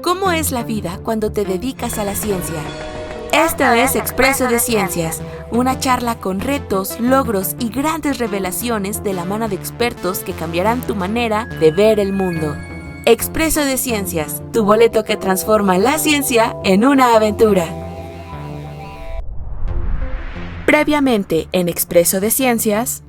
¿Cómo es la vida cuando te dedicas a la ciencia? Esto es Expreso de Ciencias, una charla con retos, logros y grandes revelaciones de la mano de expertos que cambiarán tu manera de ver el mundo. Expreso de Ciencias, tu boleto que transforma la ciencia en una aventura. Previamente en Expreso de Ciencias,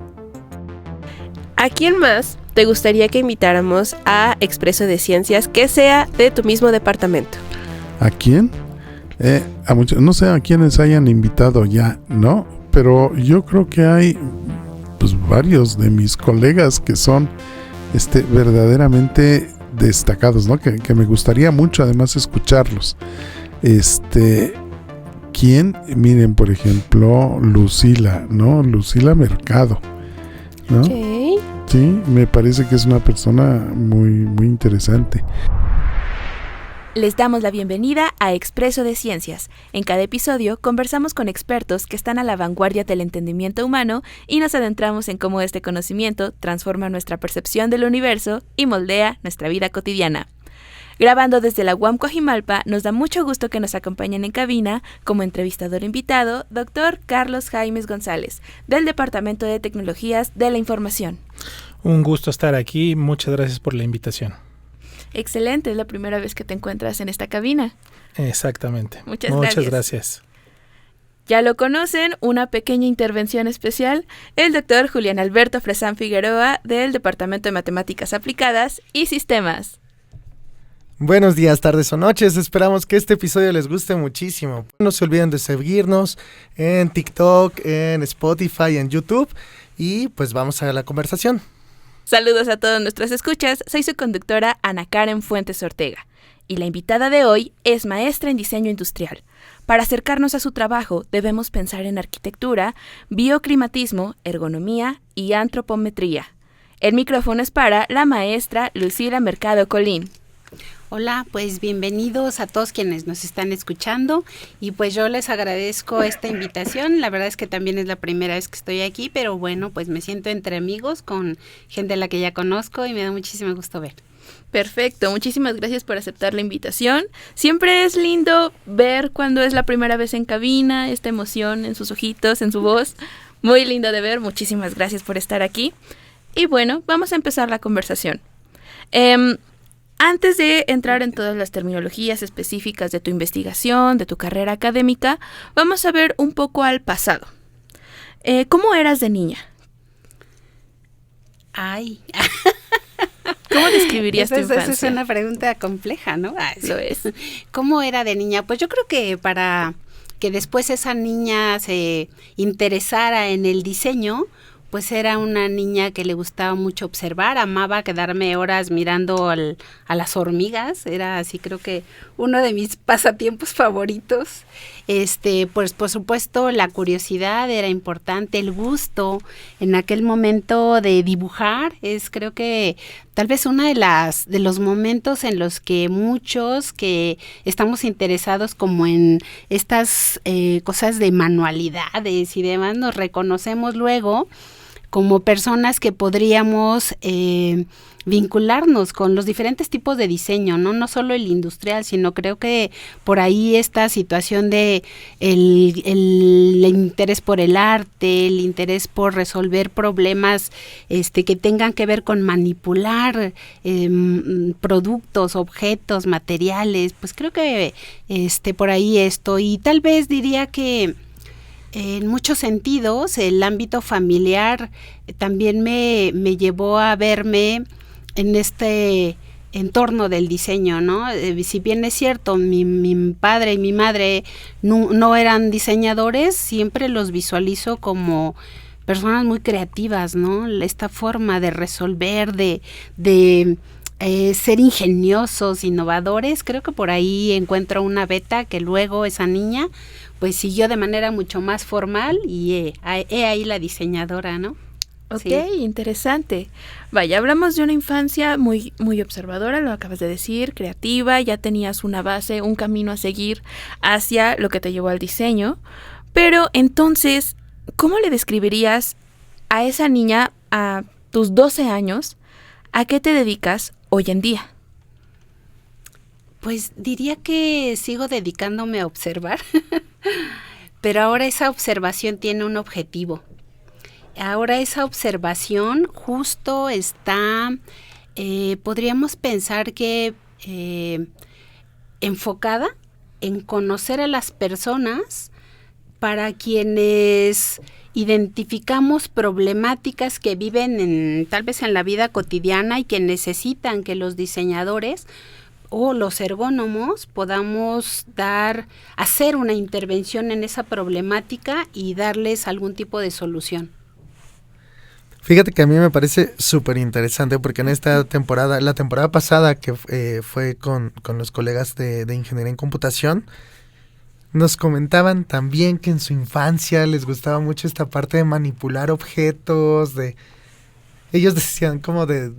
¿a quién más te gustaría que invitáramos a Expreso de Ciencias que sea de tu mismo departamento? ¿A quién? A muchos, no sé a quiénes hayan invitado ya, ¿no? Pero yo creo que hay varios de mis colegas que son verdaderamente destacados, ¿no? Que me gustaría mucho además escucharlos. ¿Quién? Miren, por ejemplo, Lucila, ¿no? Lucila Mercado, ¿no? Okay. Sí, me parece que es una persona muy, muy interesante. Les damos la bienvenida a Expreso de Ciencias. En cada episodio conversamos con expertos que están a la vanguardia del entendimiento humano y nos adentramos en cómo este conocimiento transforma nuestra percepción del universo y moldea nuestra vida cotidiana. Grabando desde la UAM Coajimalpa, nos da mucho gusto que nos acompañen en cabina como entrevistador invitado, Dr. Carlos Jaimes González, del Departamento de Tecnologías de la Información. Un gusto estar aquí, muchas gracias por la invitación. Excelente, es la primera vez que te encuentras en esta cabina. Exactamente. Muchas gracias. Ya lo conocen, una pequeña intervención especial, el doctor Julián Alberto Fresán Figueroa del Departamento de Matemáticas Aplicadas y Sistemas. Buenos días, tardes o noches, esperamos que este episodio les guste muchísimo. No se olviden de seguirnos en TikTok, en Spotify, en YouTube y pues vamos a la conversación. Saludos a todos nuestros escuchas, soy su conductora Ana Karen Fuentes Ortega y la invitada de hoy es maestra en diseño industrial. Para acercarnos a su trabajo debemos pensar en arquitectura, bioclimatismo, ergonomía y antropometría. El micrófono es para la maestra Lucila Mercado Colín. Hola, pues bienvenidos a todos quienes nos están escuchando y pues yo les agradezco esta invitación. La verdad es que también es la primera vez que estoy aquí, pero bueno, pues me siento entre amigos con gente a la que ya conozco y me da muchísimo gusto ver. Perfecto, muchísimas gracias por aceptar la invitación. Siempre es lindo ver cuando es la primera vez en cabina, esta emoción en sus ojitos, en su voz. Muy lindo de ver, muchísimas gracias por estar aquí. Y bueno, vamos a empezar la conversación. Antes de entrar en todas las terminologías específicas de tu investigación, de tu carrera académica, vamos a ver un poco al pasado. ¿Cómo eras de niña? Ay. ¿Cómo describirías tu infancia? Esa es una pregunta compleja, ¿no? Lo es. ¿Cómo era de niña? Pues yo creo que para que después esa niña se interesara en el diseño, pues era una niña que le gustaba mucho observar, amaba quedarme horas mirando a las hormigas, era así creo que uno de mis pasatiempos favoritos. Pues por supuesto la curiosidad era importante, el gusto en aquel momento de dibujar es creo que tal vez uno de los momentos en los que muchos que estamos interesados como en estas cosas de manualidades y demás nos reconocemos luego como personas que podríamos vincularnos con los diferentes tipos de diseño, no solo el industrial, sino creo que por ahí esta situación de el interés por el arte, el interés por resolver problemas que tengan que ver con manipular productos, objetos, materiales, pues creo que por ahí estoy y tal vez diría que en muchos sentidos, el ámbito familiar también me llevó a verme en este entorno del diseño, ¿no? Si bien es cierto, mi padre y mi madre no eran diseñadores, siempre los visualizo como personas muy creativas, ¿no? Esta forma de resolver, de ser ingeniosos, innovadores, creo que por ahí encuentro una beta que luego esa niña pues siguió de manera mucho más formal y ahí la diseñadora, ¿no? Ok, Sí. Interesante. Vaya, hablamos de una infancia muy, muy observadora, lo acabas de decir, creativa, ya tenías una base, un camino a seguir hacia lo que te llevó al diseño, pero entonces, ¿cómo le describirías a esa niña a tus 12 años, a qué te dedicas hoy en día? Pues diría que sigo dedicándome a observar, pero ahora esa observación tiene un objetivo. Ahora esa observación justo está, podríamos pensar que enfocada en conocer a las personas para quienes identificamos problemáticas que viven tal vez en la vida cotidiana y que necesitan que los diseñadores o los ergónomos podamos hacer una intervención en esa problemática y darles algún tipo de solución. Fíjate que a mí me parece súper interesante porque en esta temporada, la temporada pasada que fue con los colegas de Ingeniería en Computación, nos comentaban también que en su infancia les gustaba mucho esta parte de manipular objetos, ellos decían como de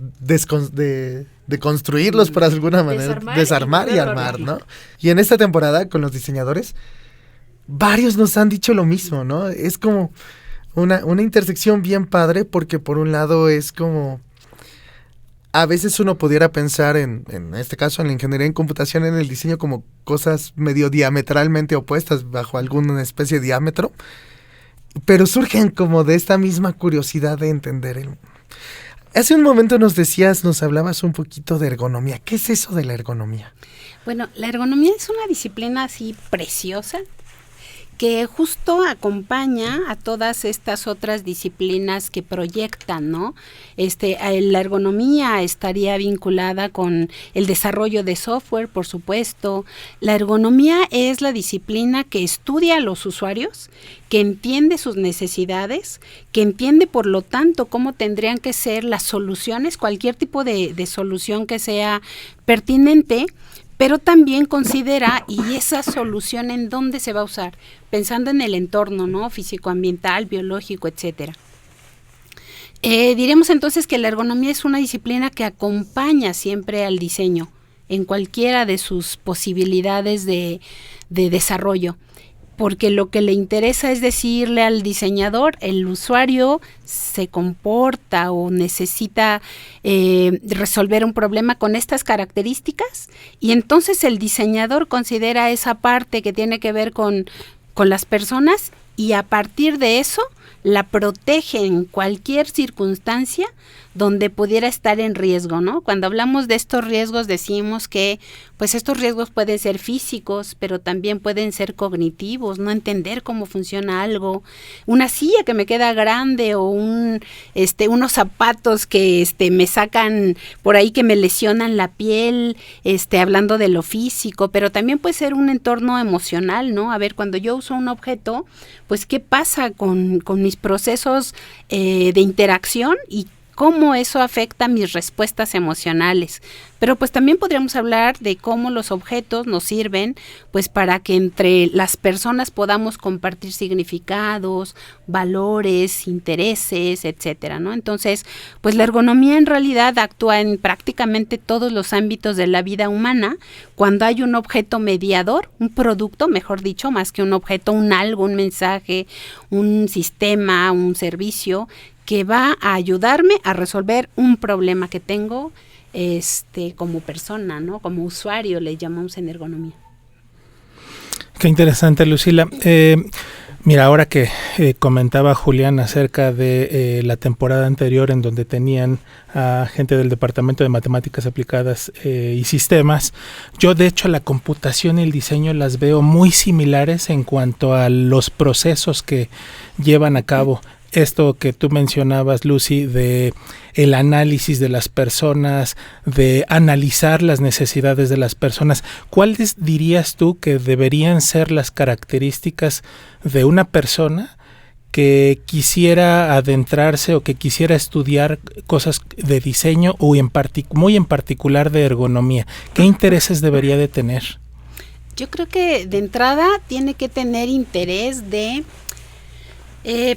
construirlos por alguna manera, desarmar y armar, ¿no? Y en esta temporada con los diseñadores, varios nos han dicho lo mismo, ¿no? Es como una intersección bien padre porque por un lado es como, a veces uno pudiera pensar en este caso en la ingeniería en computación, en el diseño como cosas medio diametralmente opuestas bajo alguna especie de diámetro, pero surgen como de esta misma curiosidad de entender el mundo. Hace un momento nos hablabas un poquito de ergonomía. ¿Qué es eso de la ergonomía? Bueno, la ergonomía es una disciplina así preciosa que justo acompaña a todas estas otras disciplinas que proyectan, ¿no? La ergonomía estaría vinculada con el desarrollo de software, por supuesto. La ergonomía es la disciplina que estudia a los usuarios, que entiende sus necesidades, que entiende, por lo tanto, cómo tendrían que ser las soluciones, cualquier tipo de solución que sea pertinente, pero también considera, y esa solución en dónde se va a usar, pensando en el entorno, ¿no? Físico-ambiental, biológico, etcétera. Diremos entonces que la ergonomía es una disciplina que acompaña siempre al diseño en cualquiera de sus posibilidades de desarrollo, porque lo que le interesa es decirle al diseñador, el usuario se comporta o necesita resolver un problema con estas características, y entonces el diseñador considera esa parte que tiene que ver con las personas y a partir de eso la protege en cualquier circunstancia donde pudiera estar en riesgo, ¿no? Cuando hablamos de estos riesgos decimos que pues estos riesgos pueden ser físicos, pero también pueden ser cognitivos, no entender cómo funciona algo, una silla que me queda grande o unos zapatos que me sacan por ahí, que me lesionan la piel, hablando de lo físico, pero también puede ser un entorno emocional, ¿no? A ver, cuando yo uso un objeto, pues qué pasa con mis procesos de interacción y cómo eso afecta mis respuestas emocionales. Pero pues también podríamos hablar de cómo los objetos nos sirven pues para que entre las personas podamos compartir significados, valores, intereses, etcétera, ¿no? Entonces, pues la ergonomía en realidad actúa en prácticamente todos los ámbitos de la vida humana cuando hay un objeto mediador, un producto, mejor dicho, más que un objeto, un algo, un mensaje, un sistema, un servicio que va a ayudarme a resolver un problema que tengo como persona, ¿no? Como usuario le llamamos en ergonomía. Qué interesante, Lucila. Mira, ahora que comentaba Julián acerca de la temporada anterior en donde tenían a gente del Departamento de Matemáticas Aplicadas y Sistemas, yo de hecho la computación y el diseño las veo muy similares en cuanto a los procesos que llevan a cabo. Esto que tú mencionabas, Lucy, de el análisis de las personas, de analizar las necesidades de las personas, ¿cuáles dirías tú que deberían ser las características de una persona que quisiera adentrarse o que quisiera estudiar cosas de diseño o muy en particular de ergonomía? ¿Qué intereses debería de tener? Yo creo que de entrada tiene que tener interés de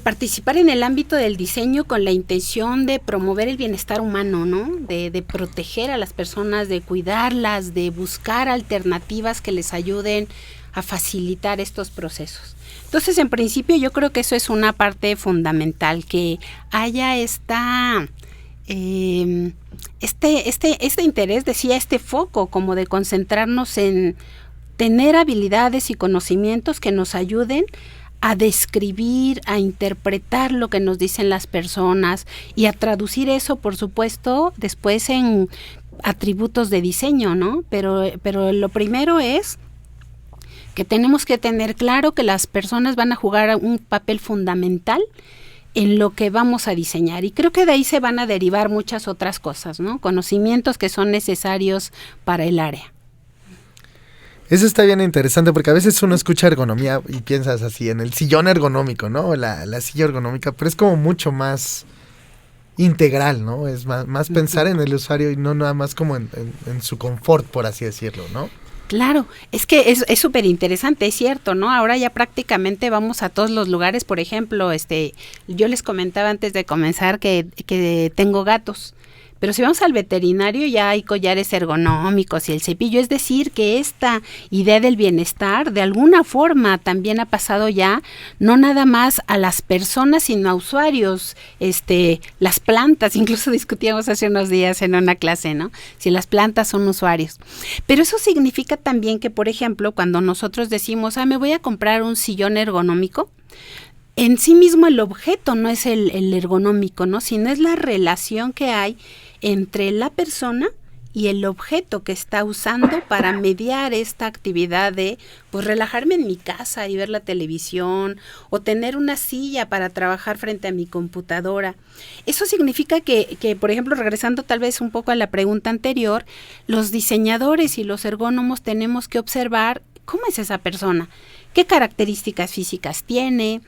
participar en el ámbito del diseño con la intención de promover el bienestar humano, ¿no? De proteger a las personas, de cuidarlas, de buscar alternativas que les ayuden a facilitar estos procesos. Entonces, en principio, yo creo que eso es una parte fundamental, que haya esta este interés, decía, este foco como de concentrarnos en tener habilidades y conocimientos que nos ayuden a describir, a interpretar lo que nos dicen las personas y a traducir eso, por supuesto, después en atributos de diseño, ¿no? Pero lo primero es que tenemos que tener claro que las personas van a jugar un papel fundamental en lo que vamos a diseñar, y creo que de ahí se van a derivar muchas otras cosas, ¿no? Conocimientos que son necesarios para el área. Eso está bien interesante porque a veces uno escucha ergonomía y piensas así en el sillón ergonómico, ¿no? La silla ergonómica, pero es como mucho más integral, ¿no? Es más pensar en el usuario y no nada más como en su confort, por así decirlo, ¿no? Claro, es que es súper interesante, es cierto, ¿no? Ahora ya prácticamente vamos a todos los lugares. Por ejemplo, yo les comentaba antes de comenzar que tengo gatos, pero si vamos al veterinario ya hay collares ergonómicos y el cepillo, es decir, que esta idea del bienestar de alguna forma también ha pasado ya, no nada más a las personas, sino a usuarios, las plantas, incluso discutíamos hace unos días en una clase, ¿no? Si las plantas son usuarios. Pero eso significa también que, por ejemplo, cuando nosotros decimos, me voy a comprar un sillón ergonómico, en sí mismo el objeto no es el ergonómico, ¿no? Sino es la relación que hay entre la persona y el objeto que está usando para mediar esta actividad de, pues, relajarme en mi casa y ver la televisión, o tener una silla para trabajar frente a mi computadora. Eso significa que, por ejemplo, regresando tal vez un poco a la pregunta anterior, los diseñadores y los ergónomos tenemos que observar cómo es esa persona, qué características físicas tiene,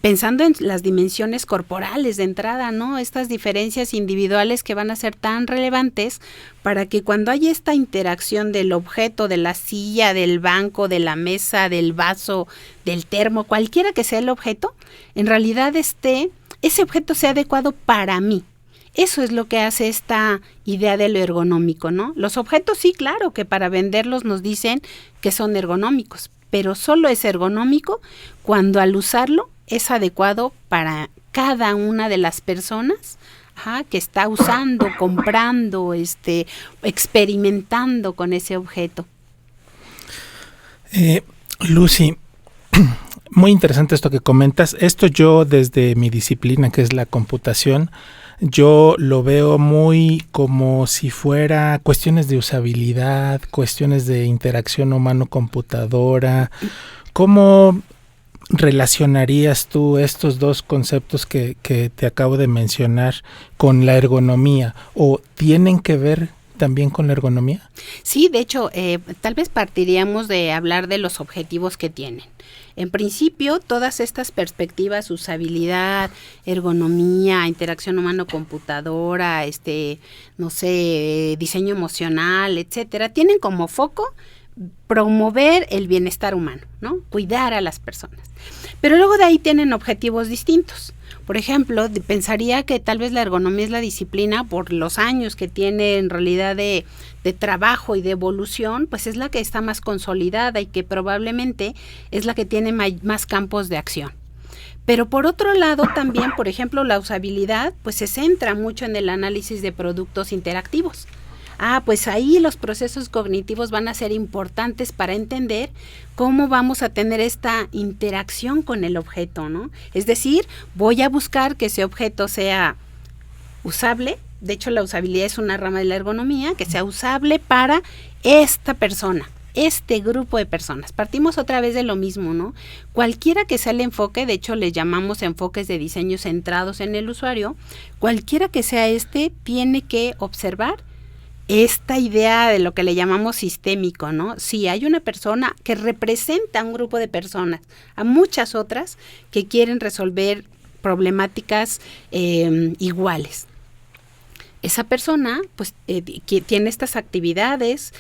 pensando en las dimensiones corporales de entrada, ¿no? Estas diferencias individuales que van a ser tan relevantes para que cuando haya esta interacción del objeto, de la silla, del banco, de la mesa, del vaso, del termo, cualquiera que sea el objeto, en realidad ese objeto sea adecuado para mí. Eso es lo que hace esta idea de lo ergonómico, ¿no? Los objetos sí, claro, que para venderlos nos dicen que son ergonómicos, pero solo es ergonómico cuando al usarlo es adecuado para cada una de las personas que está usando, comprando, experimentando con ese objeto. Lucy, muy interesante esto que comentas. Esto yo desde mi disciplina, que es la computación, yo lo veo muy como si fuera cuestiones de usabilidad, cuestiones de interacción humano-computadora. ¿Cómo relacionarías tú estos dos conceptos que te acabo de mencionar con la ergonomía? ¿O tienen que ver también con la ergonomía? Sí, de hecho, tal vez partiríamos de hablar de los objetivos que tienen. En principio, todas estas perspectivas, usabilidad, ergonomía, interacción humano-computadora, diseño emocional, etcétera, tienen como foco promover el bienestar humano, ¿no? Cuidar a las personas. Pero luego de ahí tienen objetivos distintos. Por ejemplo, pensaría que tal vez la ergonomía es la disciplina, por los años que tiene en realidad de trabajo y de evolución, pues es la que está más consolidada y que probablemente es la que tiene más campos de acción. Pero por otro lado también, por ejemplo, la usabilidad pues se centra mucho en el análisis de productos interactivos. Pues ahí los procesos cognitivos van a ser importantes para entender cómo vamos a tener esta interacción con el objeto, ¿no? Es decir, voy a buscar que ese objeto sea usable. De hecho, la usabilidad es una rama de la ergonomía, que sea usable para esta persona, este grupo de personas. Partimos otra vez de lo mismo, ¿no? Cualquiera que sea el enfoque, de hecho le llamamos enfoques de diseño centrados en el usuario, cualquiera que sea tiene que observar esta idea de lo que le llamamos sistémico, ¿no? Si hay una persona que representa a un grupo de personas, a muchas otras que quieren resolver problemáticas iguales. Esa persona, pues, que tiene estas actividades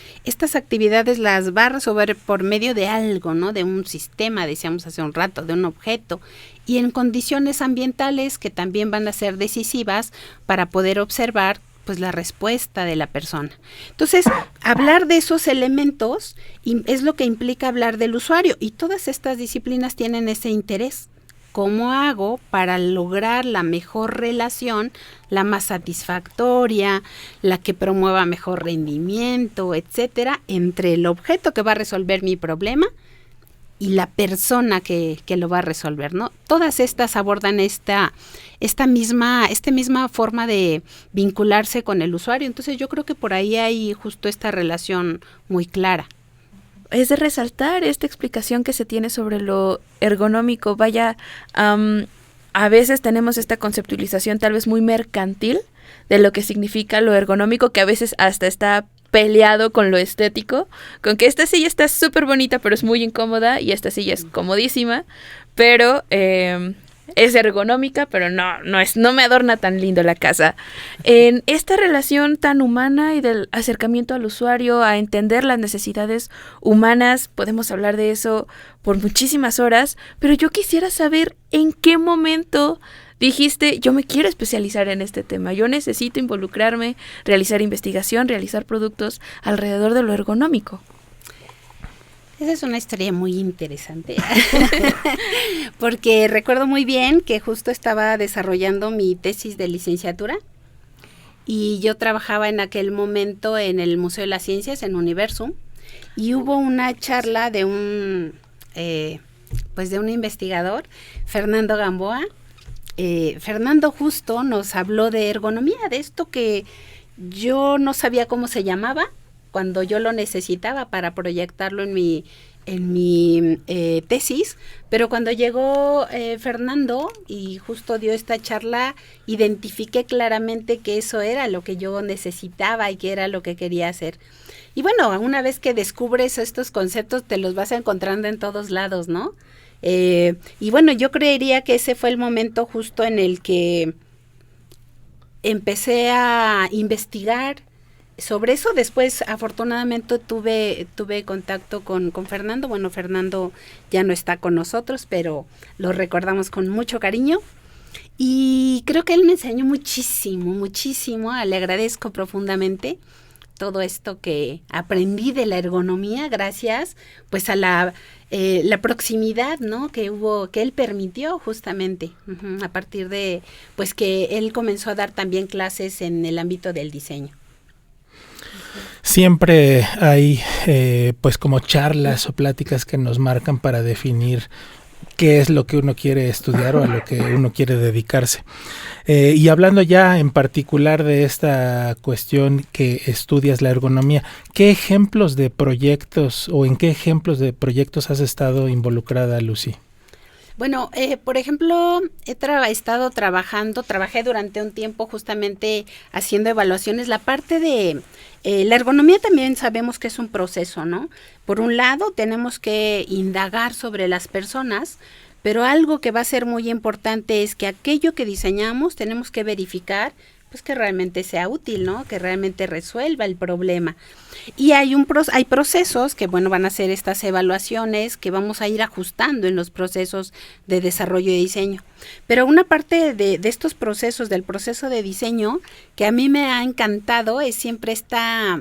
las va a resolver por medio de algo, ¿no? De un sistema, decíamos hace un rato, de un objeto, y en condiciones ambientales que también van a ser decisivas para poder observar pues la respuesta de la persona. Entonces, hablar de esos elementos es lo que implica hablar del usuario, y todas estas disciplinas tienen ese interés ¿cómo hago para lograr la mejor relación, la más satisfactoria, la que promueva mejor rendimiento, etcétera, entre el objeto que va a resolver mi problema y la persona que lo va a resolver, ¿no? Todas estas abordan esta misma forma de vincularse con el usuario. Entonces yo creo que por ahí hay justo esta relación muy clara. Es de resaltar esta explicación que se tiene sobre lo ergonómico. Vaya, a veces tenemos esta conceptualización tal vez muy mercantil de lo que significa lo ergonómico, que a veces hasta está peleado con lo estético, con que esta silla está súper bonita pero es muy incómoda y esta silla es comodísima, pero es ergonómica, pero no me adorna tan lindo la casa. En esta relación tan humana y del acercamiento al usuario, a entender las necesidades humanas, podemos hablar de eso por muchísimas horas, pero yo quisiera saber en qué momento dijiste, yo me quiero especializar en este tema, yo necesito involucrarme, realizar investigación, realizar productos alrededor de lo ergonómico. Esa es una historia muy interesante, porque recuerdo muy bien que justo estaba desarrollando mi tesis de licenciatura y yo trabajaba en aquel momento en el Museo de las Ciencias, en Universum, y hubo una charla de un investigador, Fernando Gamboa. Fernando justo nos habló de ergonomía, de esto que yo no sabía cómo se llamaba cuando yo lo necesitaba para proyectarlo en mi tesis, pero cuando llegó Fernando y justo dio esta charla, identifiqué claramente que eso era lo que yo necesitaba y que era lo que quería hacer. Y bueno, una vez que descubres estos conceptos, te los vas encontrando en todos lados, ¿no? Y bueno, yo creería que ese fue el momento justo en el que empecé a investigar sobre eso. Después, afortunadamente, tuve contacto con Fernando. Bueno, Fernando ya no está con nosotros, pero lo recordamos con mucho cariño. Y creo que él me enseñó muchísimo, muchísimo. Le agradezco profundamente todo esto que aprendí de la ergonomía gracias pues a la proximidad, ¿no? que él permitió justamente a partir de pues que él comenzó a dar también clases en el ámbito del diseño. Siempre hay pues como charlas o pláticas que nos marcan para definir qué es lo que uno quiere estudiar o a lo que uno quiere dedicarse. Y hablando ya en particular de esta cuestión que estudias la ergonomía, ¿qué ejemplos de proyectos o en qué ejemplos de proyectos has estado involucrada, Lucy? Bueno, por ejemplo, trabajé durante un tiempo justamente haciendo evaluaciones. La parte de la ergonomía también sabemos que es un proceso, ¿no? Por un lado, tenemos que indagar sobre las personas, pero algo que va a ser muy importante es que aquello que diseñamos tenemos que verificar pues que realmente sea útil, ¿no? Que realmente resuelva el problema. Y hay procesos que, bueno, van a ser estas evaluaciones que vamos a ir ajustando en los procesos de desarrollo de diseño. Pero una parte de estos procesos, del proceso de diseño, que a mí me ha encantado es siempre esta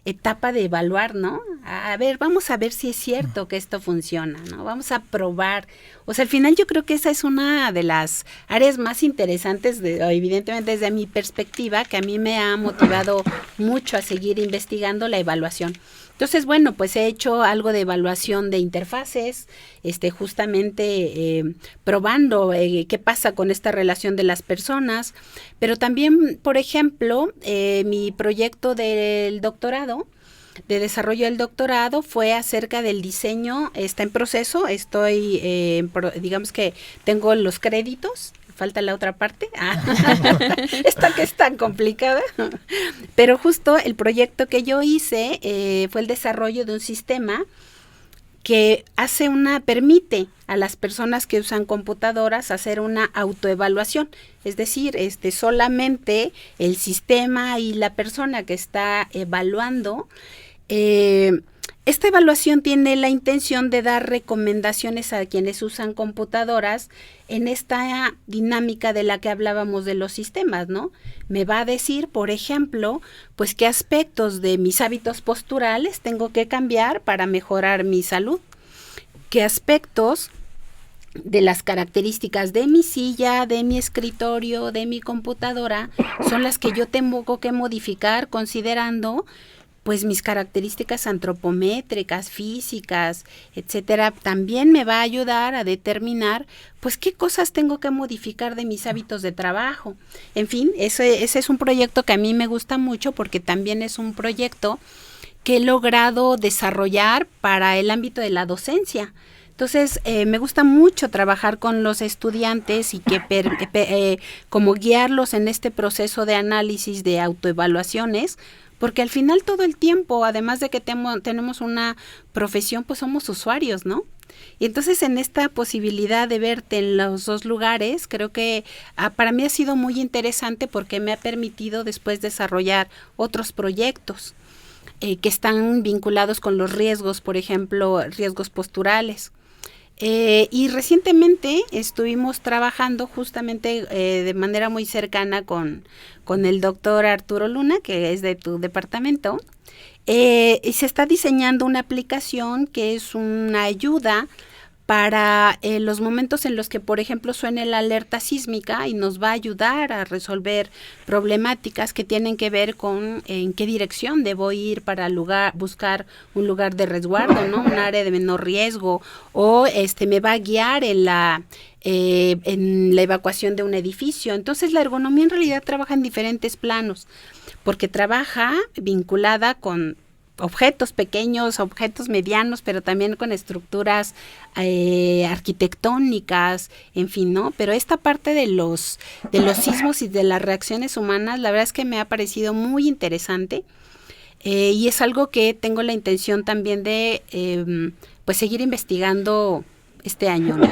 etapa de evaluar, ¿no? A ver, vamos a ver si es cierto que esto funciona, ¿no? Vamos a probar. O sea, al final yo creo que esa es una de las áreas más interesantes, evidentemente desde mi perspectiva, que a mí me ha motivado mucho a seguir investigando la evaluación. Entonces, bueno, pues he hecho algo de evaluación de interfaces, justamente probando qué pasa con esta relación de las personas, pero también, por ejemplo, mi proyecto del doctorado, de desarrollo del doctorado, fue acerca del diseño. Está en proceso, digamos que tengo los créditos. Falta la otra parte, esta que es tan complicada, pero justo el proyecto que yo hice fue el desarrollo de un sistema que permite a las personas que usan computadoras hacer una autoevaluación, es decir, solamente el sistema y la persona que está evaluando. Esta evaluación tiene la intención de dar recomendaciones a quienes usan computadoras en esta dinámica de la que hablábamos de los sistemas, ¿no? Me va a decir, por ejemplo, pues qué aspectos de mis hábitos posturales tengo que cambiar para mejorar mi salud, qué aspectos de las características de mi silla, de mi escritorio, de mi computadora, son las que yo tengo que modificar considerando pues mis características antropométricas, físicas, etcétera. También me va a ayudar a determinar pues qué cosas tengo que modificar de mis hábitos de trabajo. En fin, ese es un proyecto que a mí me gusta mucho porque también es un proyecto que he logrado desarrollar para el ámbito de la docencia. Entonces, me gusta mucho trabajar con los estudiantes y como guiarlos en este proceso de análisis, de autoevaluaciones, porque al final todo el tiempo, además de que tenemos una profesión, pues somos usuarios, ¿no? Y entonces en esta posibilidad de verte en los dos lugares, creo que para mí ha sido muy interesante porque me ha permitido después desarrollar otros proyectos que están vinculados con los riesgos, por ejemplo, riesgos posturales. Y recientemente estuvimos trabajando justamente de manera muy cercana con el doctor Arturo Luna, que es de tu departamento, y se está diseñando una aplicación que es una ayuda para los momentos en los que, por ejemplo, suene la alerta sísmica y nos va a ayudar a resolver problemáticas que tienen que ver con en qué dirección debo ir para buscar un lugar de resguardo, ¿no? Un área de menor riesgo, o me va a guiar en la evacuación de un edificio. Entonces, la ergonomía en realidad trabaja en diferentes planos, porque trabaja vinculada con objetos pequeños, objetos medianos, pero también con estructuras arquitectónicas, en fin, ¿no? Pero esta parte de los sismos y de las reacciones humanas, la verdad es que me ha parecido muy interesante y es algo que tengo la intención también de pues seguir investigando este año, ¿no?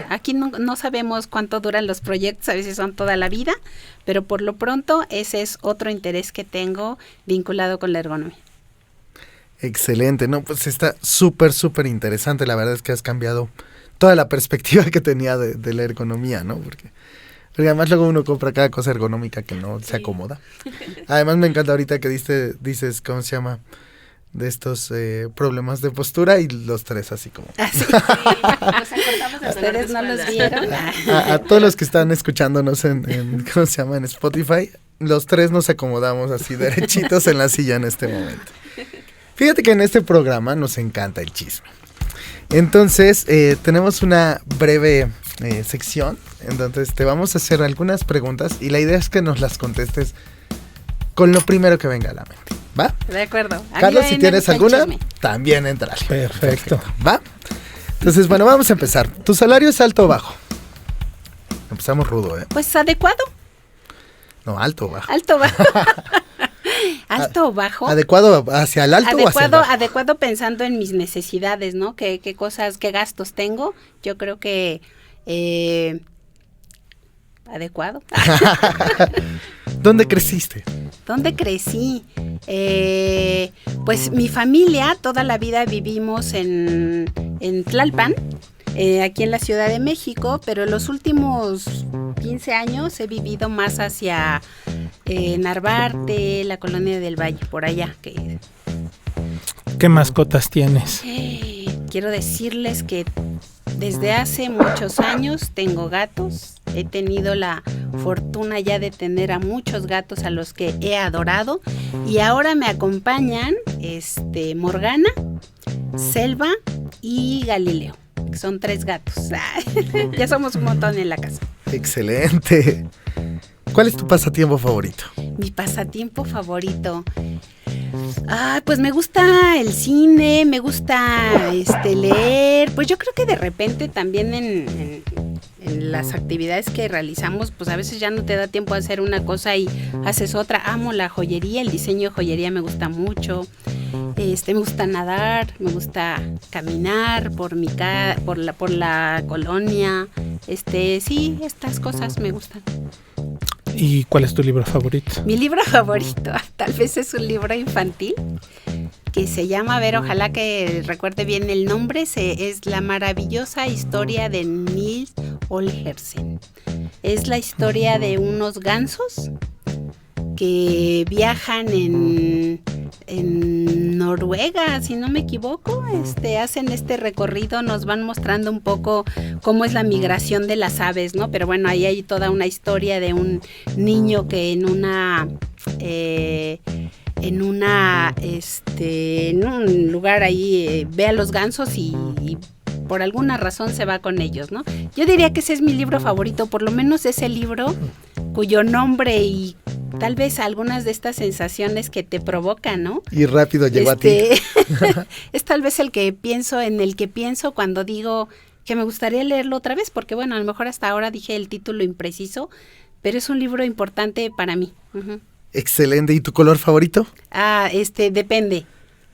Aquí no sabemos cuánto duran los proyectos, a veces son toda la vida, pero por lo pronto ese es otro interés que tengo vinculado con la ergonomía. Excelente, no, pues está súper interesante. La verdad es que has cambiado toda la perspectiva que tenía de la ergonomía, ¿no? Porque además luego uno compra cada cosa ergonómica que no se acomoda. Además me encanta ahorita que dices, ¿cómo se llama? De estos problemas de postura y los tres así como. Sí. Nos acordamos de ustedes no los vieron. A todos los que están escuchándonos en ¿cómo se llama? En Spotify, los tres nos acomodamos así derechitos en la silla en este momento. Fíjate que en este programa nos encanta el chisme. Entonces, tenemos una breve sección. Entonces, te vamos a hacer algunas preguntas y la idea es que nos las contestes con lo primero que venga a la mente. ¿Va? De acuerdo. Carlos, si tienes alguna, también entra. Perfecto. ¿Va? Entonces, bueno, vamos a empezar. ¿Tu salario es alto o bajo? Empezamos rudo, ¿eh? Pues adecuado. No, alto o bajo. Alto o bajo. ¿Alto o bajo? ¿Adecuado hacia el alto o hacia el bajo? Adecuado pensando en mis necesidades, ¿no? ¿Qué cosas, qué gastos tengo? Yo creo que adecuado. ¿Dónde creciste? ¿Dónde crecí? Pues mi familia, toda la vida vivimos en Tlalpan, aquí en la Ciudad de México, pero los últimos 15 años he vivido más hacia Narvarte, la Colonia del Valle, por allá. ¿Qué mascotas tienes? Quiero decirles que desde hace muchos años tengo gatos. He tenido la fortuna ya de tener a muchos gatos a los que he adorado. Y ahora me acompañan Morgana, Selva y Galileo. Son 3 gatos. Ya somos un montón en la casa. Excelente. ¿Cuál es tu pasatiempo favorito? Mi pasatiempo favorito. Pues me gusta el cine, me gusta leer. Pues yo creo que de repente también en las actividades que realizamos, pues a veces ya no te da tiempo de hacer una cosa y haces otra. Amo la joyería, el diseño de joyería me gusta mucho. Me gusta nadar, me gusta caminar por la colonia. Sí, estas cosas me gustan. ¿Y cuál es tu libro favorito? Mi libro favorito, tal vez es un libro infantil que se llama, a ver, ojalá que recuerde bien el nombre, es La maravillosa historia de Niels Holgersen. Es la historia de unos gansos que viajan en Noruega, si no me equivoco, hacen este recorrido, nos van mostrando un poco cómo es la migración de las aves, ¿no? Pero bueno, ahí hay toda una historia de un niño que en un lugar ahí ve a los gansos y por alguna razón se va con ellos, ¿no? Yo diría que ese es mi libro favorito, por lo menos ese libro cuyo nombre y tal vez algunas de estas sensaciones que te provocan, ¿no? Y rápido llegó a ti. Es tal vez en el que pienso cuando digo que me gustaría leerlo otra vez, porque bueno, a lo mejor hasta ahora dije el título impreciso, pero es un libro importante para mí. Uh-huh. Excelente. ¿Y tu color favorito?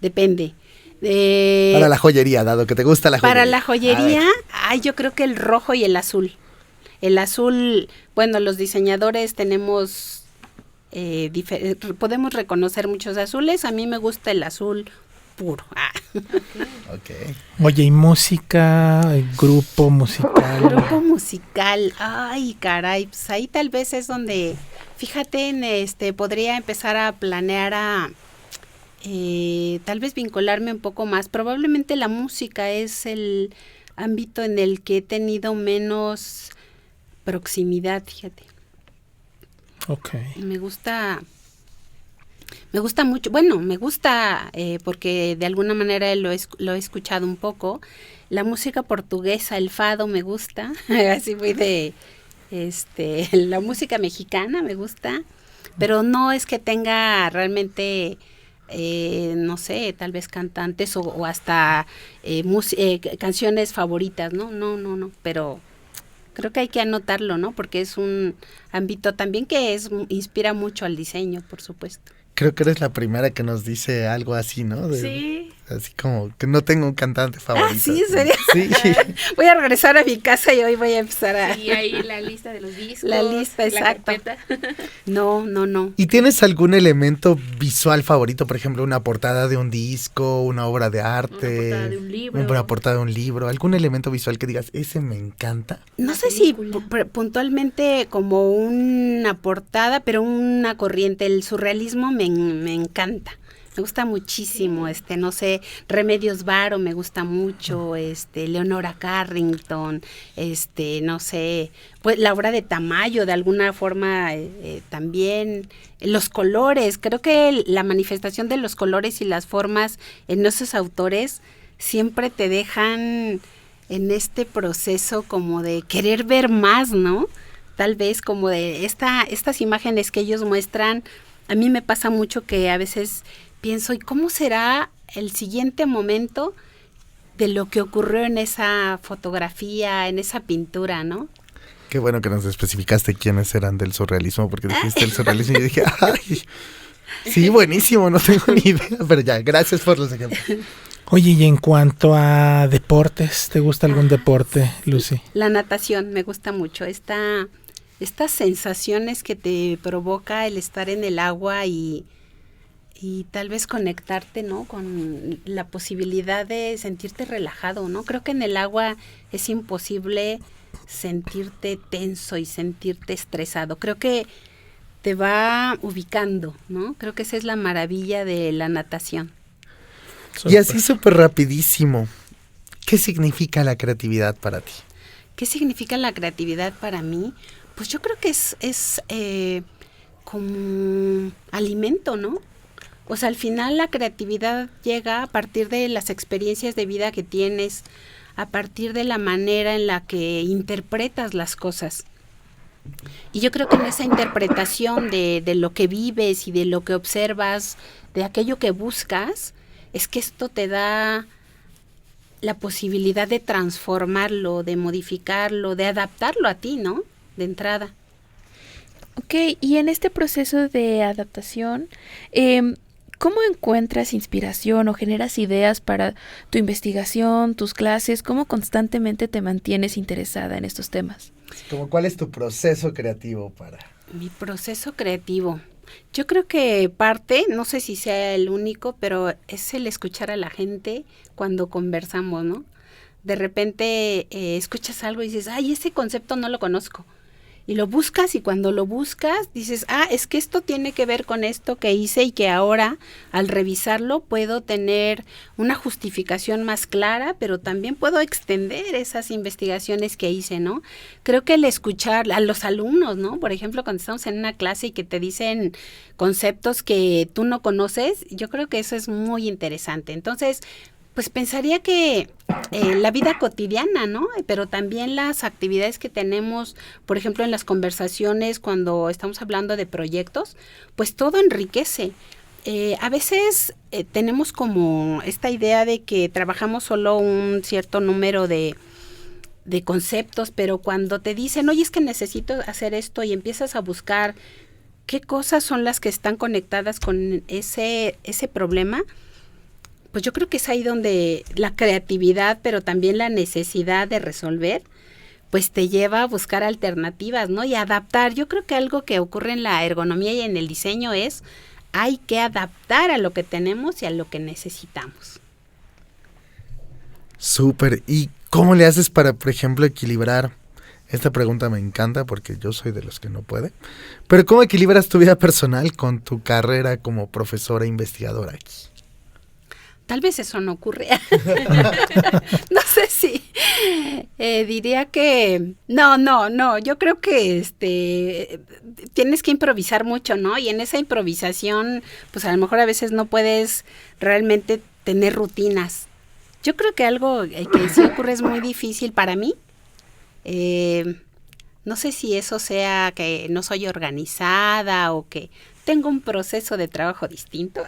Depende. Para la joyería, dado que te gusta la joyería. Para la joyería, yo creo que el rojo y el azul. El azul, bueno, los diseñadores tenemos, podemos reconocer muchos azules. A mí me gusta el azul puro. Okay. Oye, ¿y música, grupo musical? Grupo musical, ay, caray, pues ahí tal vez es donde, fíjate, podría empezar a planear tal vez vincularme un poco más. Probablemente la música es el ámbito en el que he tenido menos proximidad, fíjate. Okay. Me gusta mucho, bueno, me gusta porque de alguna manera lo he escuchado un poco. La música portuguesa, el fado me gusta, así voy de, la música mexicana me gusta, pero no es que tenga realmente, no sé, tal vez cantantes o hasta canciones favoritas, no, pero creo que hay que anotarlo, ¿no? Porque es un ámbito también que inspira mucho al diseño, por supuesto. Creo que eres la primera que nos dice algo así, ¿no? Sí. Así como que no tengo un cantante favorito. Ah, ¿sí? ¿En serio? Sí. Voy a regresar a mi casa y hoy voy a empezar a... Sí, ahí la lista de los discos. La lista, exacto. No. ¿Y tienes algún elemento visual favorito? Por ejemplo, una portada de un disco, una obra de arte. Una portada de un libro. Una portada de un libro. ¿Algún elemento visual que digas, ese me encanta? No sé si puntualmente como una portada, pero una corriente. El surrealismo me encanta. Me gusta muchísimo, no sé, Remedios Varo me gusta mucho, Leonora Carrington, no sé, pues la obra de Tamayo de alguna forma también, los colores, creo que la manifestación de los colores y las formas en esos autores siempre te dejan en este proceso como de querer ver más, ¿no? Tal vez como de estas imágenes que ellos muestran, a mí me pasa mucho que a veces pienso, ¿y cómo será el siguiente momento de lo que ocurrió en esa fotografía, en esa pintura, ¿no? Qué bueno que nos especificaste quiénes eran del surrealismo, porque dijiste el surrealismo y yo dije, ¡ay! Sí, buenísimo, no tengo ni idea, pero ya, gracias por los ejemplos. Oye, y en cuanto a deportes, ¿te gusta algún deporte, Lucy? La natación me gusta mucho, estas sensaciones que te provoca el estar en el agua y tal vez conectarte, ¿no? Con la posibilidad de sentirte relajado, ¿no? Creo que en el agua es imposible sentirte tenso y sentirte estresado. Creo que te va ubicando, ¿no? Creo que esa es la maravilla de la natación. Y así súper rapidísimo, ¿qué significa la creatividad para ti? ¿Qué significa la creatividad para mí? Pues yo creo que es como alimento, ¿no? O sea, al final la creatividad llega a partir de las experiencias de vida que tienes, a partir de la manera en la que interpretas las cosas. Y yo creo que en esa interpretación de lo que vives y de lo que observas, de aquello que buscas, es que esto te da la posibilidad de transformarlo, de modificarlo, de adaptarlo a ti, ¿no? De entrada. Ok, y en este proceso de adaptación, ¿cómo encuentras inspiración o generas ideas para tu investigación, tus clases? ¿Cómo constantemente te mantienes interesada en estos temas? ¿Cuál es tu proceso creativo para...? Mi proceso creativo. Yo creo que parte, no sé si sea el único, pero es el escuchar a la gente cuando conversamos, ¿no? De repente escuchas algo y dices, ay, ese concepto no lo conozco. y lo buscas, y cuando lo buscas dices, es que esto tiene que ver con esto que hice, y que ahora al revisarlo puedo tener una justificación más clara, pero también puedo extender esas investigaciones que hice, ¿no? Creo que el escuchar a los alumnos, ¿no? Por ejemplo, cuando estamos en una clase y que te dicen conceptos que tú no conoces, yo creo que eso es muy interesante. Entonces, pues pensaría que la vida cotidiana, ¿no? Pero también las actividades que tenemos, por ejemplo, en las conversaciones cuando estamos hablando de proyectos, pues todo enriquece. A veces tenemos como esta idea de que trabajamos solo un cierto número de conceptos, pero cuando te dicen, oye, es que necesito hacer esto, y empiezas a buscar qué cosas son las que están conectadas con ese problema, pues yo creo que es ahí donde la creatividad, pero también la necesidad de resolver, pues te lleva a buscar alternativas, ¿no? Y adaptar. Yo creo que algo que ocurre en la ergonomía y en el diseño es, hay que adaptar a lo que tenemos y a lo que necesitamos. Súper. ¿Y cómo le haces para, por ejemplo, equilibrar? Esta pregunta me encanta porque yo soy de los que no puede. Pero ¿cómo equilibras tu vida personal con tu carrera como profesora e investigadora aquí? Tal vez eso no ocurre. No sé si diría que no. Yo creo que tienes que improvisar mucho, ¿no? Y en esa improvisación, pues a lo mejor a veces no puedes realmente tener rutinas. Yo creo que algo que sí ocurre es muy difícil para mí. No sé si eso sea que no soy organizada o que tengo un proceso de trabajo distinto.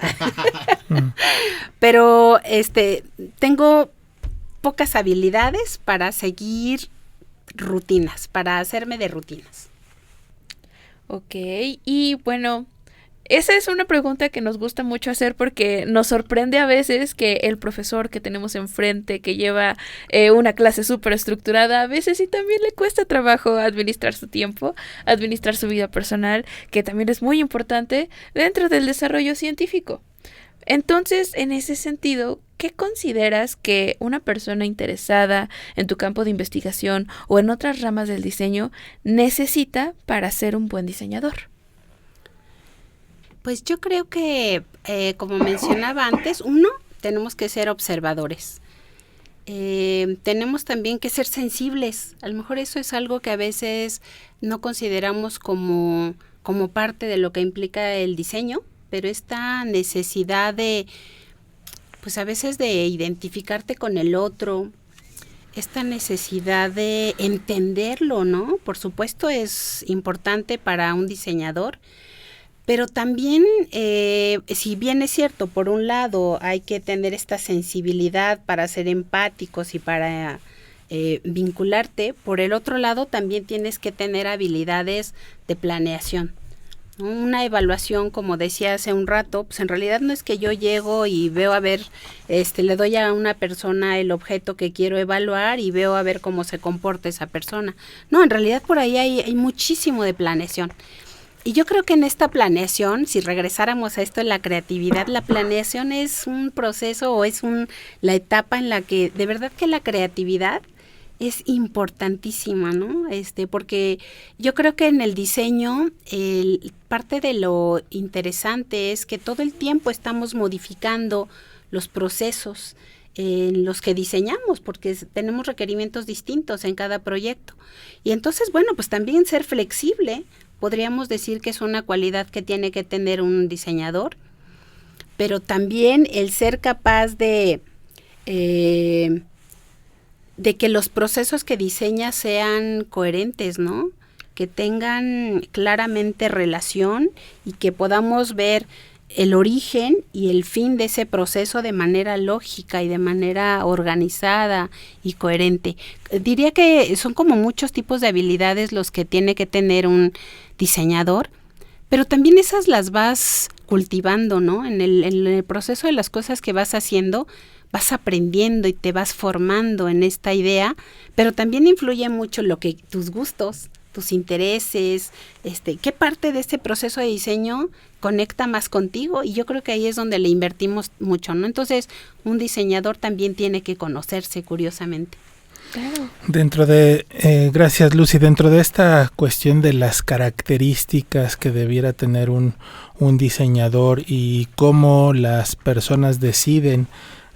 Pero tengo pocas habilidades para seguir rutinas, para hacerme de rutinas. Ok, y bueno, esa es una pregunta que nos gusta mucho hacer porque nos sorprende a veces que el profesor que tenemos enfrente, que lleva una clase súper estructurada, a veces sí también le cuesta trabajo administrar su tiempo, administrar su vida personal, que también es muy importante dentro del desarrollo científico. Entonces, en ese sentido, ¿qué consideras que una persona interesada en tu campo de investigación o en otras ramas del diseño necesita para ser un buen diseñador? Pues yo creo que, como mencionaba antes, tenemos que ser observadores. Tenemos también que ser sensibles. A lo mejor eso es algo que a veces no consideramos como parte de lo que implica el diseño, pero esta necesidad de, pues a veces de identificarte con el otro, esta necesidad de entenderlo, ¿no? Por supuesto es importante para un diseñador, pero también, si bien es cierto, por un lado hay que tener esta sensibilidad para ser empáticos y para vincularte, por el otro lado también tienes que tener habilidades de planeación. Una evaluación, como decía hace un rato, pues en realidad no es que yo llego y veo a ver, le doy a una persona el objeto que quiero evaluar y veo a ver cómo se comporta esa persona. No, en realidad por ahí hay muchísimo de planeación. Y yo creo que en esta planeación, si regresáramos a esto de la creatividad, la planeación es un proceso o es la etapa en la que de verdad que la creatividad es importantísima, ¿no? Porque yo creo que en el diseño parte de lo interesante es que todo el tiempo estamos modificando los procesos en los que diseñamos, porque tenemos requerimientos distintos en cada proyecto. Y entonces, bueno, pues también ser flexible, podríamos decir que es una cualidad que tiene que tener un diseñador, pero también el ser capaz de que los procesos que diseña sean coherentes, ¿no? Que tengan claramente relación y que podamos ver el origen y el fin de ese proceso de manera lógica y de manera organizada y coherente. Diría que son como muchos tipos de habilidades los que tiene que tener un diseñador, pero también esas las vas cultivando, ¿no? En el proceso de las cosas que vas haciendo, vas aprendiendo y te vas formando en esta idea, pero también influye mucho lo que tus gustos, tus intereses, qué parte de este proceso de diseño conecta más contigo, y yo creo que ahí es donde le invertimos mucho, ¿no? Entonces, un diseñador también tiene que conocerse, curiosamente. Dentro de, gracias Lucy, dentro de esta cuestión de las características que debiera tener un diseñador y cómo las personas deciden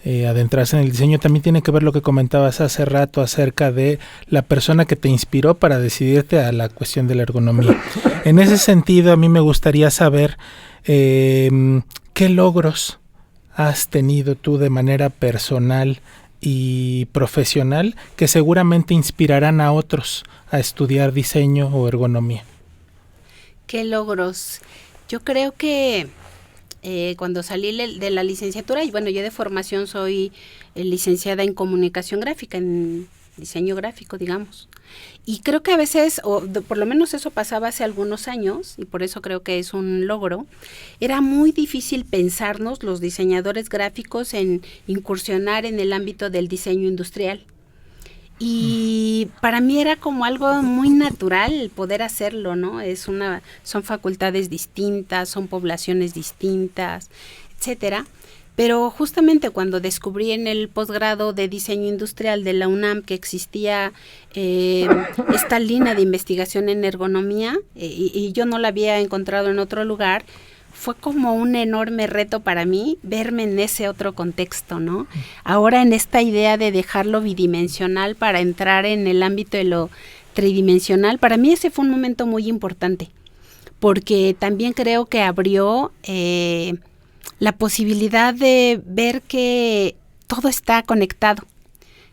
adentrarse en el diseño, también tiene que ver lo que comentabas hace rato acerca de la persona que te inspiró para decidirte a la cuestión de la ergonomía. En ese sentido, a mí me gustaría saber qué logros has tenido tú de manera personal y profesional que seguramente inspirarán a otros a estudiar diseño o ergonomía. ¿Qué logros? Yo creo que cuando salí de la licenciatura, y bueno, yo de formación soy licenciada en comunicación gráfica, en diseño gráfico, digamos. Y creo que a veces, por lo menos eso pasaba hace algunos años, y por eso creo que es un logro, era muy difícil pensarnos los diseñadores gráficos en incursionar en el ámbito del diseño industrial. Y para mí era como algo muy natural el poder hacerlo, ¿no? Son facultades distintas, son poblaciones distintas, etcétera. Pero justamente cuando descubrí en el posgrado de diseño industrial de la UNAM que existía esta línea de investigación en ergonomía, y yo no la había encontrado en otro lugar, fue como un enorme reto para mí verme en ese otro contexto, ¿no? Ahora en esta idea de dejarlo bidimensional para entrar en el ámbito de lo tridimensional, para mí ese fue un momento muy importante, porque también creo que abrió la posibilidad de ver que todo está conectado.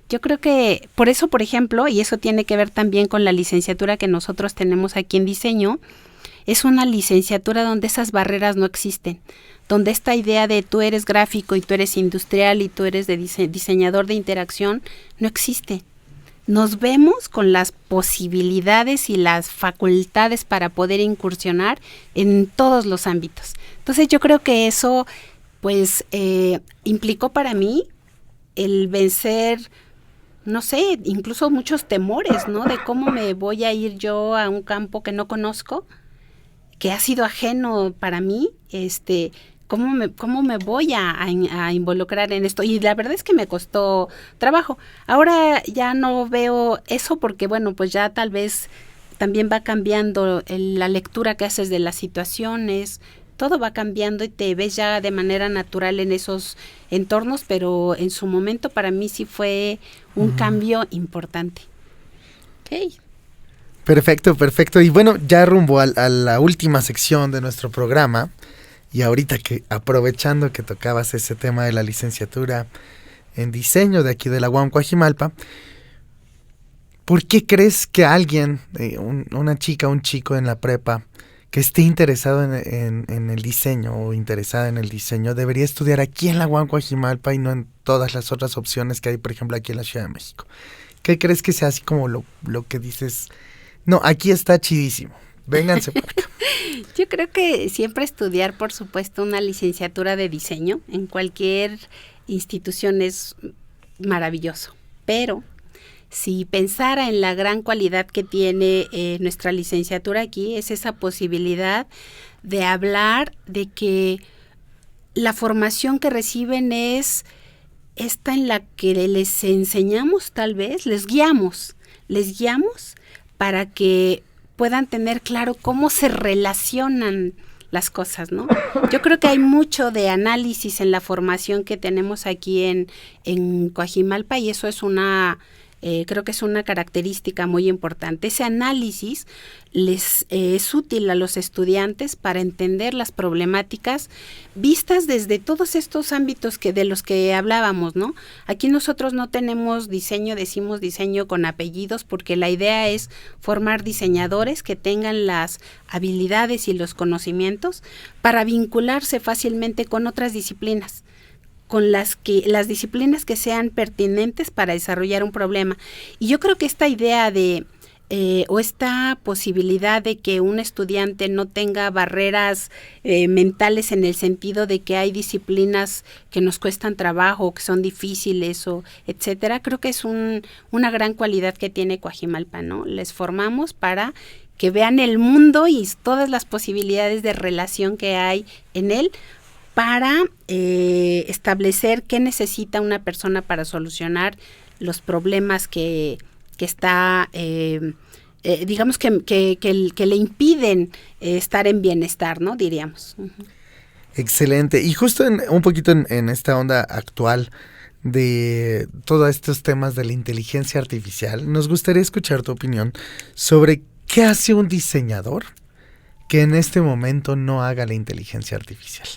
Yo creo que por eso, por ejemplo, y eso tiene que ver también con la licenciatura que nosotros tenemos aquí en diseño, es una licenciatura donde esas barreras no existen, donde esta idea de tú eres gráfico y tú eres industrial y tú eres de diseñador de interacción no existe. Nos vemos con las posibilidades y las facultades para poder incursionar en todos los ámbitos. Entonces yo creo que eso pues implicó para mí el vencer, no sé, incluso muchos temores, ¿no? De cómo me voy a ir yo a un campo que no conozco, que ha sido ajeno para mí, cómo me voy a involucrar en esto. Y la verdad es que me costó trabajo. Ahora ya no veo eso porque, bueno, pues ya tal vez también va cambiando la lectura que haces de las situaciones, todo va cambiando y te ves ya de manera natural en esos entornos, pero en su momento para mí sí fue un cambio importante. Okay. Perfecto. Y bueno, ya rumbo a la última sección de nuestro programa, y ahorita que aprovechando que tocabas ese tema de la licenciatura en diseño de aquí de la UAM Coajimalpa, ¿por qué crees que alguien, una chica, un chico en la prepa, que esté interesado en el diseño o interesada en el diseño, debería estudiar aquí en la UAM Coajimalpa y no en todas las otras opciones que hay, por ejemplo, aquí en la Ciudad de México? ¿Qué crees que sea así como lo que dices? No, aquí está chidísimo. Vénganse por acá. Yo creo que siempre estudiar, por supuesto, una licenciatura de diseño en cualquier institución es maravilloso. Pero si pensara en la gran cualidad que tiene nuestra licenciatura aquí, es esa posibilidad de hablar de que la formación que reciben es esta en la que les enseñamos, tal vez, les guiamos para que puedan tener claro cómo se relacionan las cosas, ¿no? Yo creo que hay mucho de análisis en la formación que tenemos aquí en Coajimalpa, y eso es creo que es una característica muy importante. Ese análisis les es útil a los estudiantes para entender las problemáticas vistas desde todos estos ámbitos de los que hablábamos, ¿no? Aquí nosotros no tenemos diseño, decimos diseño con apellidos, porque la idea es formar diseñadores que tengan las habilidades y los conocimientos para vincularse fácilmente con otras disciplinas, con las disciplinas que sean pertinentes para desarrollar un problema. Y yo creo que esta idea o esta posibilidad de que un estudiante no tenga barreras mentales, en el sentido de que hay disciplinas que nos cuestan trabajo, que son difíciles, o etcétera, creo que es una gran cualidad que tiene Coajimalpa, ¿no? Les formamos para que vean el mundo y todas las posibilidades de relación que hay en él, para establecer qué necesita una persona para solucionar los problemas que está, digamos que le impiden estar en bienestar, ¿no? Diríamos. Uh-huh. Excelente. Y justo un poquito en esta onda actual de todos estos temas de la inteligencia artificial, nos gustaría escuchar tu opinión sobre qué hace un diseñador que en este momento no haga la inteligencia artificial.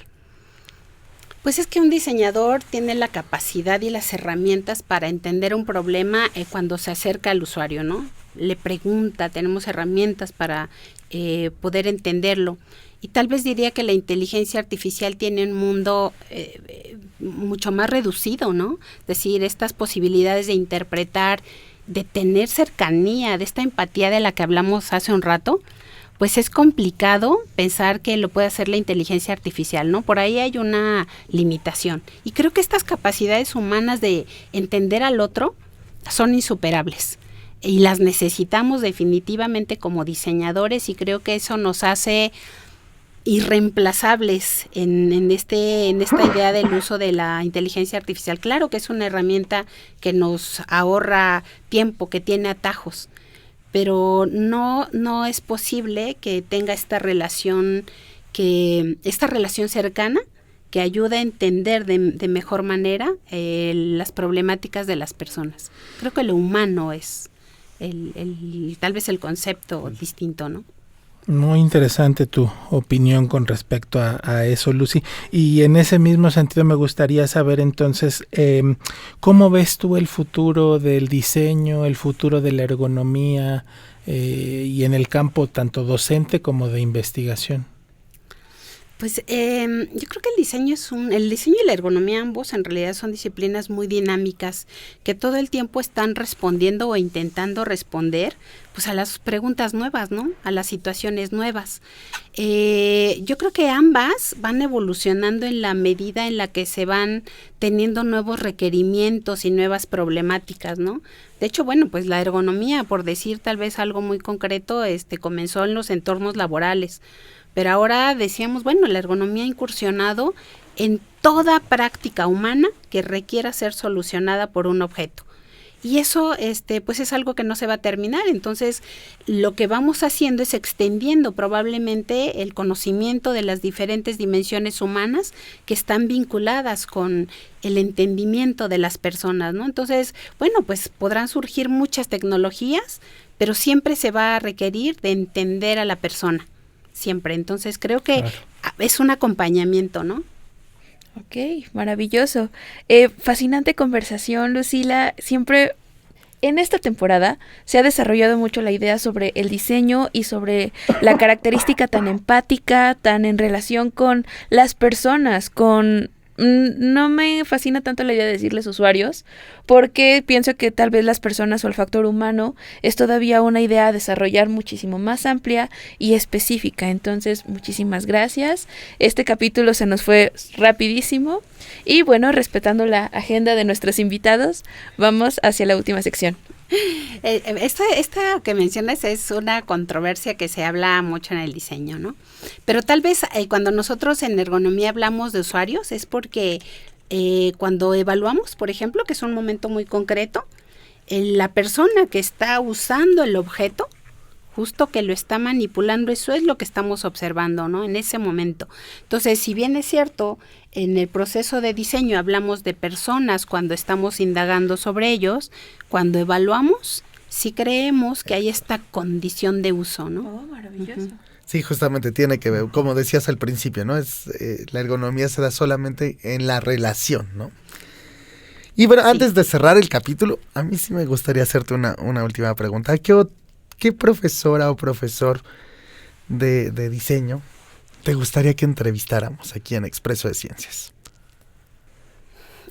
Pues es que un diseñador tiene la capacidad y las herramientas para entender un problema cuando se acerca al usuario, ¿no? Le pregunta, tenemos herramientas para poder entenderlo. Y tal vez diría que la inteligencia artificial tiene un mundo mucho más reducido, ¿no? Es decir, estas posibilidades de interpretar, de tener cercanía, de esta empatía de la que hablamos hace un rato, pues es complicado pensar que lo puede hacer la inteligencia artificial, ¿no? Por ahí hay una limitación. Y creo que estas capacidades humanas de entender al otro son insuperables. Y las necesitamos definitivamente como diseñadores, y creo que eso nos hace irreemplazables en esta idea del uso de la inteligencia artificial. Claro que es una herramienta que nos ahorra tiempo, que tiene atajos, pero no es posible que tenga esta relación cercana que ayuda a entender de mejor manera las problemáticas de las personas. Creo que lo humano es tal vez el concepto distinto, ¿no? Muy interesante tu opinión con respecto a eso, Lucy. Y en ese mismo sentido me gustaría saber entonces, ¿cómo ves tú el futuro del diseño, el futuro de la ergonomía y en el campo tanto docente como de investigación? Pues yo creo que el diseño y la ergonomía ambos en realidad son disciplinas muy dinámicas que todo el tiempo están respondiendo o intentando responder pues a las preguntas nuevas, ¿no? A las situaciones nuevas. Yo creo que ambas van evolucionando en la medida en la que se van teniendo nuevos requerimientos y nuevas problemáticas, ¿no? De hecho, bueno, pues la ergonomía, por decir tal vez algo muy concreto, comenzó en los entornos laborales. Pero ahora decíamos, bueno, la ergonomía ha incursionado en toda práctica humana que requiera ser solucionada por un objeto. Y eso, pues es algo que no se va a terminar. Entonces, lo que vamos haciendo es extendiendo probablemente el conocimiento de las diferentes dimensiones humanas que están vinculadas con el entendimiento de las personas, ¿no? Entonces, bueno, pues podrán surgir muchas tecnologías, pero siempre se va a requerir de entender a la persona. Siempre. Entonces creo que es un acompañamiento, ¿no? Ok, maravilloso. Fascinante conversación, Lucila. Siempre en esta temporada se ha desarrollado mucho la idea sobre el diseño y sobre la característica tan empática, tan en relación con las personas, no me fascina tanto la idea de decirles usuarios, porque pienso que tal vez las personas o el factor humano es todavía una idea a desarrollar muchísimo más amplia y específica. Entonces, muchísimas gracias. Este capítulo se nos fue rapidísimo y bueno, respetando la agenda de nuestros invitados, vamos hacia la última sección. Esta que mencionas es una controversia que se habla mucho en el diseño, ¿no? Pero tal vez cuando nosotros en ergonomía hablamos de usuarios es porque cuando evaluamos, por ejemplo, que es un momento muy concreto, la persona que está usando el objeto, justo que lo está manipulando, eso es lo que estamos observando, ¿no? En ese momento. Entonces, si bien es cierto, en el proceso de diseño hablamos de personas cuando estamos indagando sobre ellos, cuando evaluamos, sí creemos que hay esta condición de uso, ¿no? Oh, maravilloso. Uh-huh. Sí, justamente tiene que ver, como decías al principio, ¿no? La ergonomía se da solamente en la relación, ¿no? Y bueno, antes de cerrar el capítulo, a mí sí me gustaría hacerte una última pregunta. ¿Qué profesora o profesor de diseño te gustaría que entrevistáramos aquí en Expreso de Ciencias?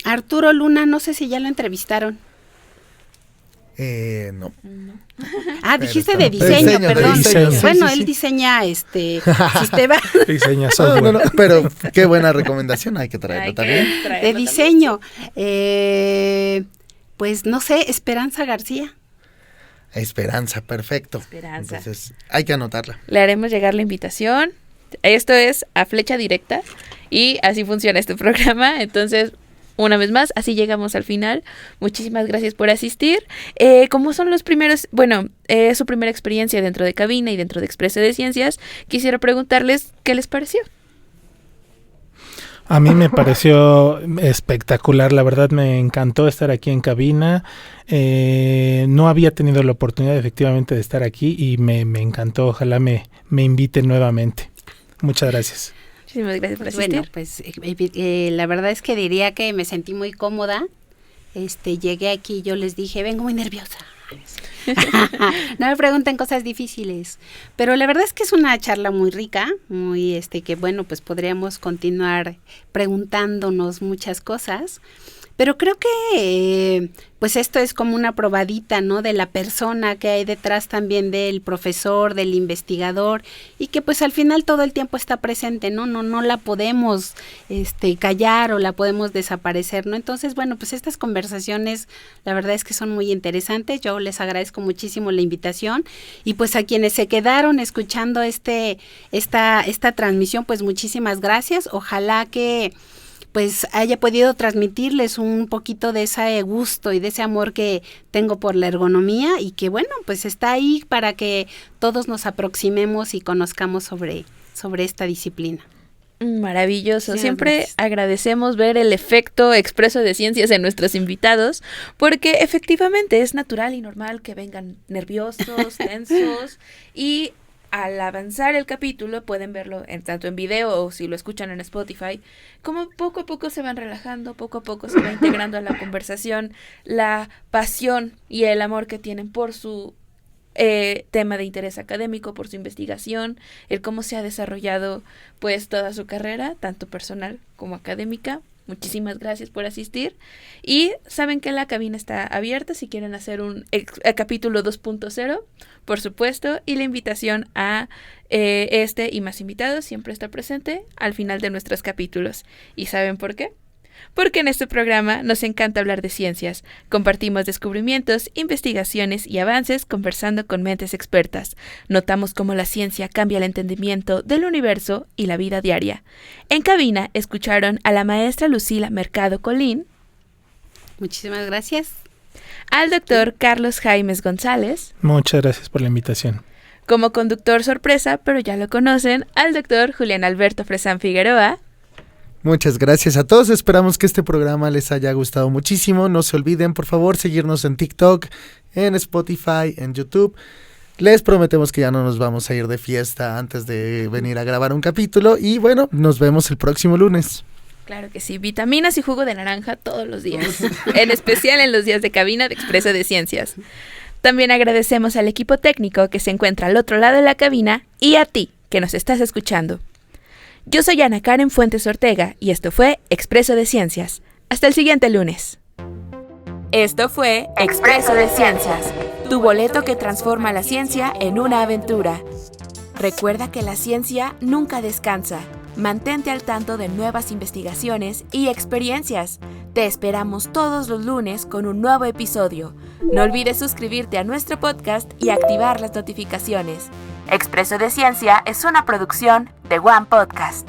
Arturo Luna, no sé si ya lo entrevistaron. No. Ah, dijiste de diseño, perdón. De diseño. Bueno, Sí. Él diseña sistema. Diseña software. No, pero qué buena recomendación, hay que traerlo también. De diseño. Pues no sé, Esperanza García. Esperanza, perfecto. Esperanza. Entonces, hay que anotarla. Le haremos llegar la invitación. Esto es a flecha directa Y así funciona este programa. Entonces, una vez más, así llegamos al final. Muchísimas gracias por asistir. Como son los primeros, su primera experiencia dentro de cabina y dentro de Expreso de Ciencias, quisiera preguntarles qué les pareció. A mí me pareció espectacular, la verdad me encantó estar aquí en cabina. No había tenido la oportunidad efectivamente de estar aquí y me encantó. Ojalá me inviten nuevamente. Muchas gracias. Muchísimas gracias por asistir. Bueno, pues la verdad es que diría que me sentí muy cómoda. Llegué aquí y yo les dije, vengo muy nerviosa. No me pregunten cosas difíciles, pero la verdad es que es una charla muy rica, muy que bueno, pues podríamos continuar preguntándonos muchas cosas, pero creo que pues esto es como una probadita, ¿no? De la persona que hay detrás también del profesor, del investigador, y que pues al final todo el tiempo está presente, ¿no? No la podemos callar o la podemos desaparecer, ¿no? Entonces, bueno, pues estas conversaciones la verdad es que son muy interesantes. Yo les agradezco muchísimo la invitación y pues a quienes se quedaron escuchando esta transmisión, pues muchísimas gracias. Ojalá que pues haya podido transmitirles un poquito de ese gusto y de ese amor que tengo por la ergonomía y que bueno, pues está ahí para que todos nos aproximemos y conozcamos sobre esta disciplina. Maravilloso. Sí, siempre gracias. Agradecemos ver el efecto Expreso de Ciencias en nuestros invitados, porque efectivamente es natural y normal que vengan nerviosos, tensos, y al avanzar el capítulo pueden verlo tanto en video o si lo escuchan en Spotify, como poco a poco se van relajando, poco a poco se va integrando a la conversación la pasión y el amor que tienen por su tema de interés académico, por su investigación, el cómo se ha desarrollado pues toda su carrera, tanto personal como académica. Muchísimas gracias por asistir y saben que la cabina está abierta si quieren hacer un capítulo 2.0, por supuesto, y la invitación a y más invitados siempre está presente al final de nuestros capítulos. ¿Y saben por qué? Porque en este programa nos encanta hablar de ciencias, compartimos descubrimientos, investigaciones y avances conversando con mentes expertas. Notamos cómo la ciencia cambia el entendimiento del universo y la vida diaria. En cabina escucharon a la maestra Lucila Mercado Colín. Muchísimas gracias. Al doctor Carlos Jaimes González. Muchas gracias por la invitación. Como conductor sorpresa, pero ya lo conocen, al doctor Julián Alberto Fresán Figueroa. Muchas gracias a todos, esperamos que este programa les haya gustado muchísimo. No se olviden, por favor, seguirnos en TikTok, en Spotify, en YouTube. Les prometemos que ya no nos vamos a ir de fiesta antes de venir a grabar un capítulo. Y bueno, nos vemos el próximo lunes. Claro que sí, vitaminas y jugo de naranja todos los días, en especial en los días de cabina de Expreso de Ciencias. También agradecemos al equipo técnico que se encuentra al otro lado de la cabina y a ti, que nos estás escuchando. Yo soy Ana Karen Fuentes Ortega y esto fue Expreso de Ciencias. Hasta el siguiente lunes. Esto fue Expreso de Ciencias, tu boleto que transforma la ciencia en una aventura. Recuerda que la ciencia nunca descansa. Mantente al tanto de nuevas investigaciones y experiencias. Te esperamos todos los lunes con un nuevo episodio. No olvides suscribirte a nuestro podcast y activar las notificaciones. Expreso de Ciencia es una producción de One Podcast.